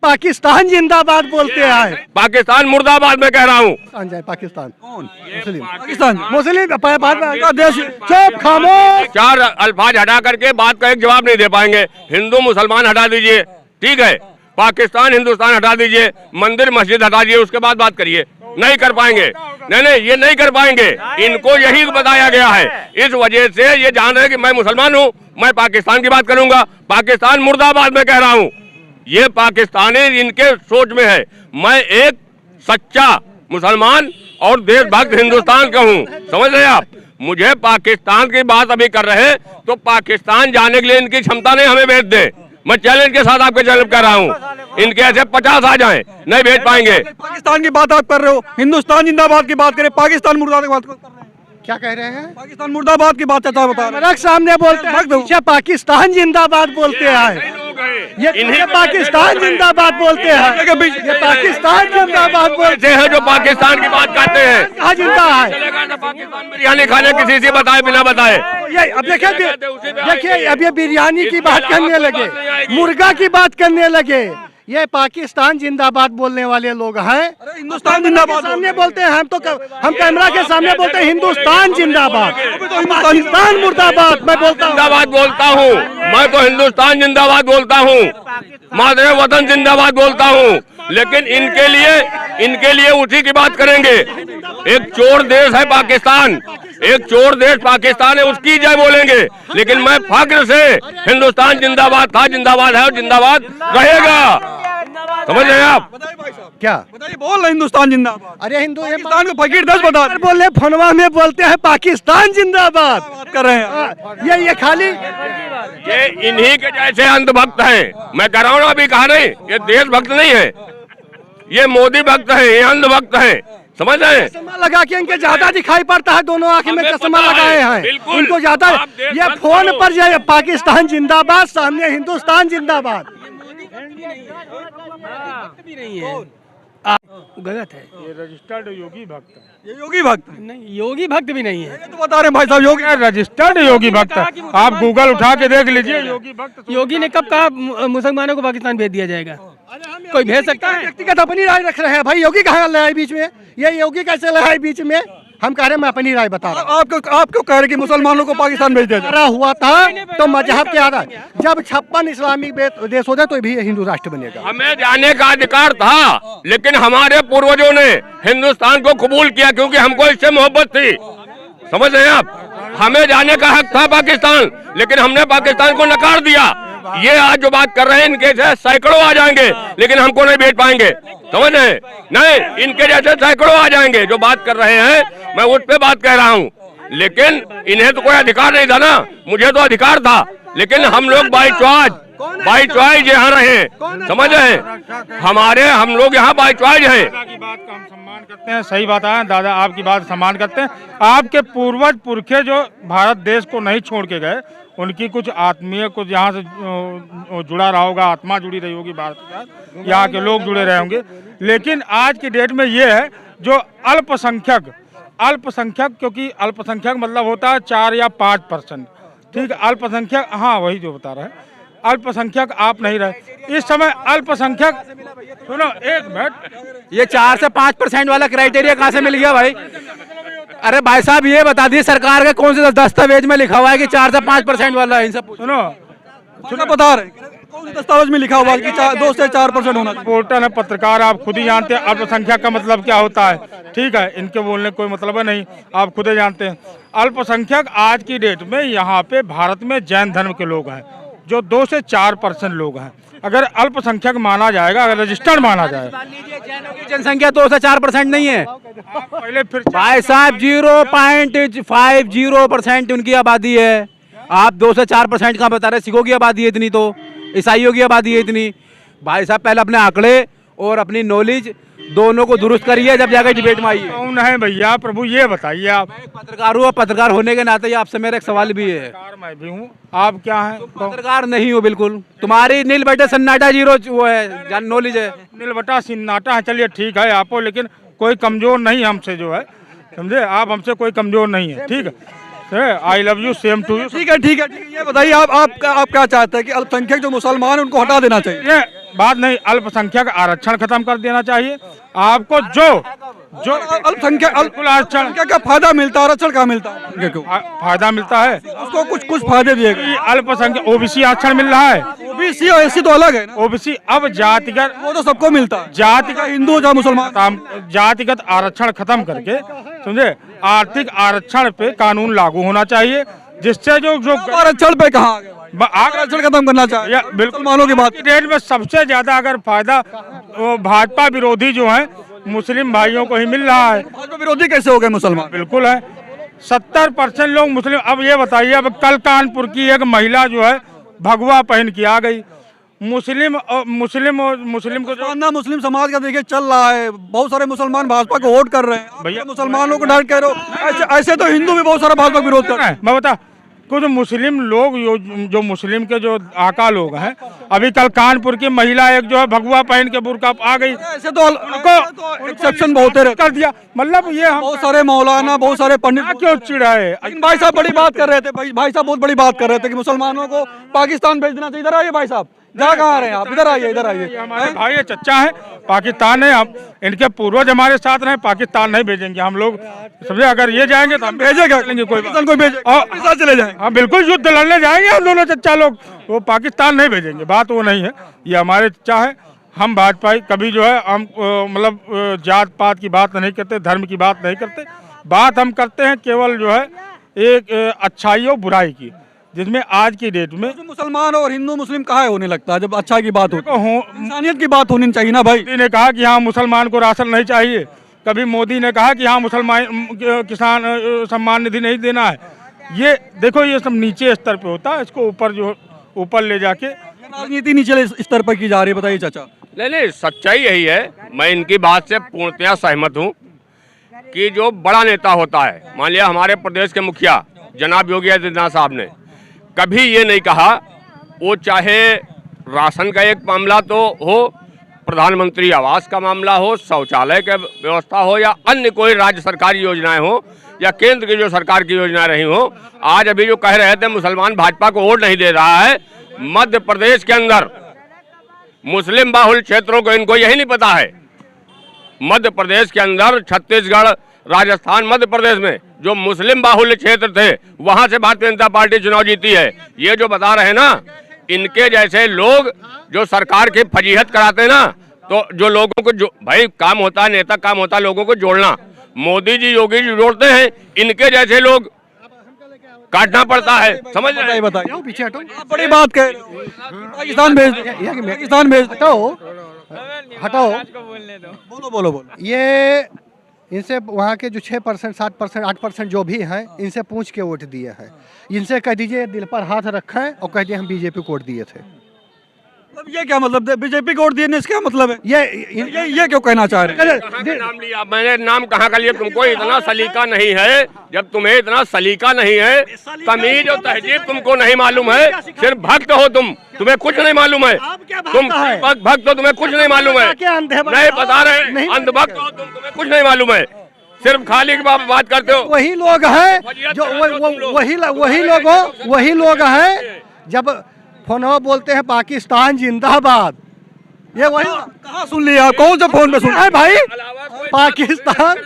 पाकिस्तान जिंदाबाद बोलते हैं। पाकिस्तान मुर्दाबाद में कह रहा हूँ। पाकिस्तान कौन? मुस्लिम पाकिस्तान मुस्लिम देश। चुप खामोश। 4 अल्फाज हटा करके बात का एक जवाब नहीं दे पाएंगे। हिंदू मुसलमान हटा दीजिए, ठीक है, पाकिस्तान हिंदुस्तान हटा दीजिए, मंदिर मस्जिद हटा दीजिए, उसके बाद बात करिए। नहीं कर पाएंगे, नहीं, ये नहीं कर पाएंगे। इनको यही बताया गया है, इस वजह से ये जान रहे कि मैं मुसलमान हूँ, मैं पाकिस्तान की बात करूंगा। पाकिस्तान मुर्दाबाद में कह रहा हूँ। ये पाकिस्तानी इनके सोच में है। मैं एक सच्चा मुसलमान और देशभक्त हिंदुस्तान का हूँ, समझ रहे आप। मुझे पाकिस्तान की बात अभी कर रहे हैं तो पाकिस्तान जाने के लिए इनकी क्षमता नहीं, हमें भेज दें। मैं चैलेंज के साथ आपके चैलेंज कर रहा हूँ, इनके ऐसे 50 आ जाएं, नहीं भेज पाएंगे। पाकिस्तान की बात आप कर रहे हो, हिंदुस्तान जिंदाबाद की बात करें, पाकिस्तान मुर्दाबाद की बात कर रहे हैं। क्या कह रहे हैं? पाकिस्तान मुर्दाबाद की बात चाचा बता रहे हैं। सामने बोलते हैं पाकिस्तान जिंदाबाद बोलते हैं। ये पाकिस्तान जिंदाबाद बोलते हैं। ये पाकिस्तान जिंदाबाद बोलते हैं जो पाकिस्तान की बात करते हैं। कहाँ जिंदा है? पाकिस्तान बिरयानी खाने किसी से बताए बिना बताए। ये अब देखिए अब ये बिरयानी की बात करने लगे, मुर्गा की बात करने लगे। ये पाकिस्तान जिंदाबाद बोलने वाले लोग हैं। हिंदुस्तान जिंदाबाद सामने बोलते हैं, हम कैमरा के सामने बोलते हैं हिंदुस्तान जिंदाबाद, पाकिस्तान मुर्दाबाद। मैं बोलता हूँ जिंदाबाद बोलता हूँ, मैं तो हिंदुस्तान जिंदाबाद बोलता हूँ, मादरे वतन जिंदाबाद बोलता हूँ। लेकिन इनके लिए उसी की बात करेंगे। एक चोर देश है पाकिस्तान, एक चोर देश पाकिस्तान है, उसकी जय बोलेंगे। लेकिन मैं फख्र से हिंदुस्तान जिंदाबाद था, जिंदाबाद है और जिंदाबाद रहेगा। समझ रहे हैं आप? क्या बताइए, बोल रहे हिंदुस्तान जिंदाबाद। अरे हिंदू पाकिस्तान को फकीर 10 बता बोले, फनवा में बोलते हैं पाकिस्तान जिंदाबाद कर रहे हैं। ये खाली ये इन्हीं के जैसे अंधभक्त हैं। मैं कह रहा हूँ अभी कहा नहीं, ये देशभक्त नहीं है, ये मोदी भक्त है, ये अंधभक्त है। समझ रहे हैं? चश्मा लगा के इनके ज्यादा दिखाई पड़ता है, दोनों आंखें में चश्मा लगाए हैं, उनको ज्यादा। ये फोन पर जो पाकिस्तान जिंदाबाद, सामने हिंदुस्तान जिंदाबाद। गलत है, ये रजिस्टर्ड योगी भक्त है। ये योगी भक्त नहीं, योगी भक्त भी नहीं है। तो बता रहे हैं भाई साहब, योगी रजिस्टर्ड योगी भक्त है। आप गूगल उठा के देख लीजिए, योगी भक्त। योगी ने कब कहा मुसलमानों को पाकिस्तान भेज दिया जाएगा? कोई भेज सकता है? व्यक्तिगत अपनी राय रख रहे हैं भाई। योगी कहाँ लाए बीच में? ये योगी कैसे लाए बीच में? हम कह रहे हैं, मैं अपनी राय बता रहा हूँ। आप क्यों कह रहे कि मुसलमानों को पाकिस्तान भेज दिया हुआ था तो मजहब के आधार, जब 56 इस्लामिक देश हो जाए तो भी हिंदू राष्ट्र बनेगा। हमें जाने का अधिकार था, लेकिन हमारे पूर्वजों ने हिंदुस्तान को कबूल किया क्योंकि हमको इससे मोहब्बत थी। समझ रहे हैं आप? हमें जाने का हक था पाकिस्तान, लेकिन हमने पाकिस्तान को नकार दिया। ये आज जो बात कर रहे हैं, इनके जैसे सैकड़ों आ जाएंगे, लेकिन हमको नहीं भेज पाएंगे। समझ रहे हैं? नहीं, इनके जैसे सैकड़ों आ जाएंगे जो बात कर रहे हैं। मैं उस पे बात कह रहा हूँ, लेकिन इन्हें तो कोई अधिकार नहीं था ना, मुझे तो अधिकार था। लेकिन हम लोग बाई चॉइस यहाँ रहे। समझ रहे हैं? हम लोग यहाँ बाई चॉइस हैं। की बात का हम सम्मान करते हैं, सही बात है दादा, आपकी बात सम्मान करते हैं। आपके पूर्वज पुरखे जो भारत देश को नहीं छोड़ के गए, उनकी कुछ आत्मीय कुछ यहाँ से जुड़ा रहा होगा, आत्मा जुड़ी रही होगी भारत के साथ, यहाँ के लोग जुड़े रहे होंगे। लेकिन आज की डेट में ये है जो अल्पसंख्यक, क्योंकि अल्पसंख्यक मतलब होता है 4 या 5%, ठीक है। अल्पसंख्यक, हाँ वही जो बता रहे हैं, अल्पसंख्यक आप नहीं रहे इस समय। अल्पसंख्यक, सुनो एक मिनट, ये 4 से 5% वाला क्राइटेरिया कहाँ से मिल गया भाई? अरे भाई साहब, ये बता दिए सरकार के कौन से दस्तावेज में लिखा हुआ है कि 4 से 5% वाला है? इनसे सुनो बता रहे कौन से दस्तावेज में लिखा हुआ है कि 2 से 4% होना? पोर्टल है, पत्रकार, आप खुद ही जानते हैं अल्पसंख्यक का मतलब क्या होता है, ठीक है। इनके बोलने कोई मतलब है नहीं, आप खुद ही जानते हैं। अल्पसंख्यक आज की डेट में यहाँ पे भारत में जैन धर्म के लोग हैं, जो 2 से 4% लोग हैं। अगर अल्पसंख्यक माना जाएगा, अगर रजिस्टर्ड माना जाए, जनसंख्या 2 से 4% नहीं है पहले फिर भाई साहब, 0.50% उनकी आबादी है। आप 2 से 4% कहाँ बता रहे? सिखों की आबादी है इतनी, तो ईसाइयों की आबादी है इतनी। भाई साहब, पहले अपने आंकड़े और अपनी नॉलेज दोनों को दुरुस्त करिए, जब जाकर डिबेट में आइए। कौन है भैया प्रभु, ये बताइए आप। पत्रकार हूँ, पत्रकार होने के नाते आपसे मेरा एक सवाल भी है। मैं भी हूँ, आप क्या हैं? पत्रकार नहीं हो बिल्कुल, तुम्हारी नील बटे सन्नाटा जीरो वो है, नॉलेज है। नील बटा सन्नाटा है, चलिए ठीक है आपको, लेकिन कोई कमजोर नहीं हमसे जो है, समझे आप, हमसे कोई कमजोर नहीं है, ठीक है। I love you, same to you. ठीक है। ये बताइए आप क्या चाहते हैं कि अल्पसंख्यक जो मुसलमान उनको हटा देना चाहिए? बात नहीं, अल्पसंख्यक आरक्षण खत्म कर देना चाहिए आपको। जो अल्पसंख्यक आरक्षण क्या फायदा मिलता है, आरक्षण क्या मिलता है, फायदा मिलता है उसको कुछ फायदे दिए गए। अल्पसंख्यक ओबीसी आरक्षण मिल रहा है। ओबीसी और एससी तो अलग है ना, ओबीसी अब जातिगत, वो तो सबको मिलता है, जातिगत हिंदू या मुसलमान। जातिगत आरक्षण खत्म करके समझे आर्थिक आरक्षण पे कानून लागू होना चाहिए, जिससे जो आरक्षण पे कहाँ आरक्षण खत्म करना चाहिए, बिल्कुल मुसलमानों की बात। डेट में सबसे ज्यादा अगर फायदा वो भाजपा विरोधी जो है मुस्लिम भाइयों को ही मिल रहा है। भाजपा विरोधी कैसे हो गए मुसलमान? बिल्कुल है, 70% लोग मुस्लिम। अब ये बताइए, अब कल कानपुर की एक महिला जो है भगवा पहन के आ गई, मुस्लिम को जो ना मुस्लिम समाज का देखिए चल रहा है, बहुत सारे मुसलमान भाजपा को वोट कर रहे हैं। भैया मुसलमानों को डायरेक्ट कह रहे हो, ऐसे तो हिंदू भी बहुत सारा भाजपा का विरोध कर रहे हैं। मैं बता, कुछ मुस्लिम लोग जो मुस्लिम के जो आका लोग हैं, अभी कल कानपुर की महिला एक जो है भगवा पहन के बुर्का आ गई, ऐसे तो उनको एक्सेप्शन बहुत कर दिया। मतलब ये हम बहुत सारे मौलाना, बहुत सारे पंडित क्यों चिढ़ाए? लेकिन भाई साहब बड़ी बात कर रहे थे, भाई साहब बहुत बड़ी बात कर रहे थे कि मुसलमानों को पाकिस्तान भेज देना चाहिए। इधर आइए भाई साहब, जहाँ कहाँ आ रहे हैं आप, इधर आइए, इधर आइए। हमारे भाई है, चच्चा है, पाकिस्तान है, हम इनके पूर्वज हमारे साथ रहे, पाकिस्तान नहीं भेजेंगे हम लोग, समझे। अगर ये जाएंगे तो हम भेजेगा लेंगे, कोई साथ चले जाएंगे, हम बिल्कुल युद्ध लड़ने जाएंगे हम दोनों चच्चा लोग, वो पाकिस्तान नहीं भेजेंगे। बात वो नहीं है, ये हमारे चच्चा है। हम भाजपाई कभी जो है हम मतलब जात पात की बात नहीं करते, धर्म की बात नहीं करते, बात हम करते हैं केवल जो है एक अच्छाई और बुराई की, जिसमें आज की डेट में मुसलमान और हिंदू मुस्लिम कहाँ होने लगता है जब अच्छा की बात हो, इंसानियत की बात होनी चाहिए ना भाई। मोदी ने कहा कि हाँ मुसलमान को राशन नहीं चाहिए, कभी मोदी ने कहा कि हाँ मुसलमान किसान सम्मान निधि नहीं देना है। ये देखो, ये सब नीचे स्तर पे होता है, इसको ऊपर जो ऊपर ले जाके राजनीति नीचे स्तर पर की जा रही है। बताइए चाचा। नहीं, सच्चाई यही है। मैं इनकी बात से पूर्णतया सहमत हूँ कि जो बड़ा नेता होता है, मान लिया हमारे प्रदेश के मुखिया जनाब योगी आदित्यनाथ साहब ने कभी ये नहीं कहा, वो चाहे राशन का एक मामला तो हो, प्रधानमंत्री आवास का मामला हो, शौचालय का व्यवस्था हो, या अन्य कोई राज्य सरकारी योजनाएं हो, या केंद्र की जो सरकार की योजनाएं रही हो। आज अभी जो कह रहे थे मुसलमान भाजपा को वोट नहीं दे रहा है, मध्य प्रदेश के अंदर मुस्लिम बाहुल क्षेत्रों को इनको यही नहीं पता है। मध्य प्रदेश के अंदर छत्तीसगढ़, राजस्थान, मध्य प्रदेश में जो मुस्लिम बाहुल्य क्षेत्र थे, वहां से भारतीय जनता पार्टी चुनाव जीती है। ये जो बता रहे हैं ना, इनके जैसे लोग जो सरकार की फजीहत कराते हैं ना, तो जो लोगों को जो भाई काम होता है, नेता काम होता है लोगों को जोड़ना, मोदी जी योगी जी जोड़ते हैं, इनके जैसे लोग काटना पड़ता है। समझ रहे हैं? बताइए पीछे हटो, बड़ी बात कह पाकिस्तान भेज दो, पाकिस्तान भेज दो, हटाओ। बोलो बोलो बोलो। ये इनसे वहाँ के जो 6%, 7%, 8% जो भी हैं, इनसे पूछ के वोट दिए हैं। इनसे कह दीजिए दिल पर हाथ रखें और कह दिए हम बीजेपी को वोट दिए थे। अब ये क्या मतलब है, बीजेपी को वोट दिए इसका मतलब है ये क्यों कहना चाह रहे हैं? नाम लिया मैंने, नाम कहाँ का लिया? तुमको इतना सलीका नहीं है, जब तुम्हें इतना सलीका नहीं है, तमीज और तहजीब तुमको नहीं मालूम है, सिर्फ भक्त हो तुम, तुम्हें कुछ नहीं मालूम है, तुम भक्त हो, तुम्हें कुछ नहीं मालूम है, नहीं बता रहे, अंधभक्त हो तुम, तुम्हें कुछ नहीं मालूम है, सिर्फ खाली की बात करते हो। वही लोग हैं जो वही लोग हैं जब फोनवा बोलते हैं पाकिस्तान जिंदाबाद, ये वही कहाँ सुन लिया, कौन से फोन पे सुन रहे भाई? पाकिस्तान,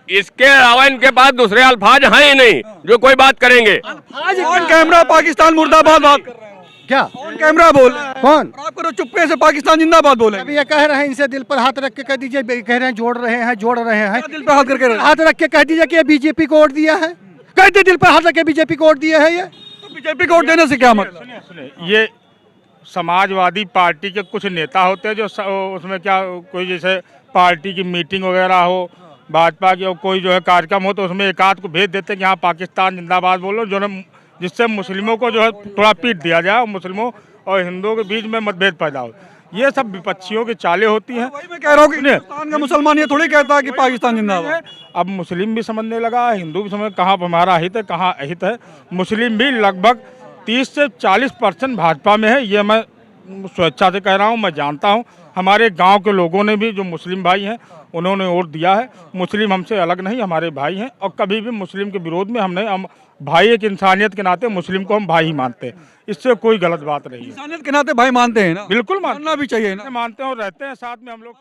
इसके अलावा इनके पास दूसरे अल्फाज हैं ही नहीं जो कोई बात करेंगे। ऑन कैमरा पाकिस्तान मुर्दाबाद बात कर रहे हैं, क्या ऑन कैमरा बोल कौन? आप चुप्पे से पाकिस्तान जिंदाबाद बोले। अभी ये कह रहे हैं इनसे दिल पर हाथ रख के कह दीजिए, कह रहे हैं जोड़ रहे हैं, दिल पे हाथ करके हाथ रख के कह दीजिए कि बीजेपी को वोट दिया है, कह दिए दिल पर हाथ रख के बीजेपी को वोट दिया है। ये बीजेपी को वोट देने से क्या मतलब? ये समाजवादी पार्टी के कुछ नेता होते हैं जो उसमें क्या कोई जैसे पार्टी की मीटिंग वगैरह हो, भाजपा की कोई जो है कार्यक्रम हो, तो उसमें एक आध को भेज देते हैं कि हाँ पाकिस्तान जिंदाबाद बोलो, जो है जिससे मुस्लिमों को जो है थोड़ा पीट दिया जाए और मुस्लिमों और हिंदुओं के बीच में मतभेद पैदा हो। ये सब विपक्षियों की चालें होती हैं। वही मैं कह रहा हूँ कि हिंदुस्तान का मुसलमान ये थोड़ी कहता है कि पाकिस्तान जिंदाबाद। अब मुस्लिम भी समझने लगा, हिंदू भी समझ कहाँ हमारा हित है कहाँ अहित है। मुस्लिम भी लगभग 30 से 40% भाजपा में है, ये मैं स्वेच्छा से कह रहा हूँ, मैं जानता हूँ। हमारे गांव के लोगों ने भी, जो मुस्लिम भाई हैं, उन्होंने वोट दिया है। मुस्लिम हमसे अलग नहीं, हमारे भाई हैं, और कभी भी मुस्लिम के विरोध में हम भाई, एक इंसानियत के नाते मुस्लिम को हम भाई ही मानते हैं। इससे कोई गलत बात नहीं है। इंसानियत के नाते भाई मानते हैं ना, बिल्कुल मानना भी चाहिए ना। मानते हैं और रहते हैं साथ में हम लोग।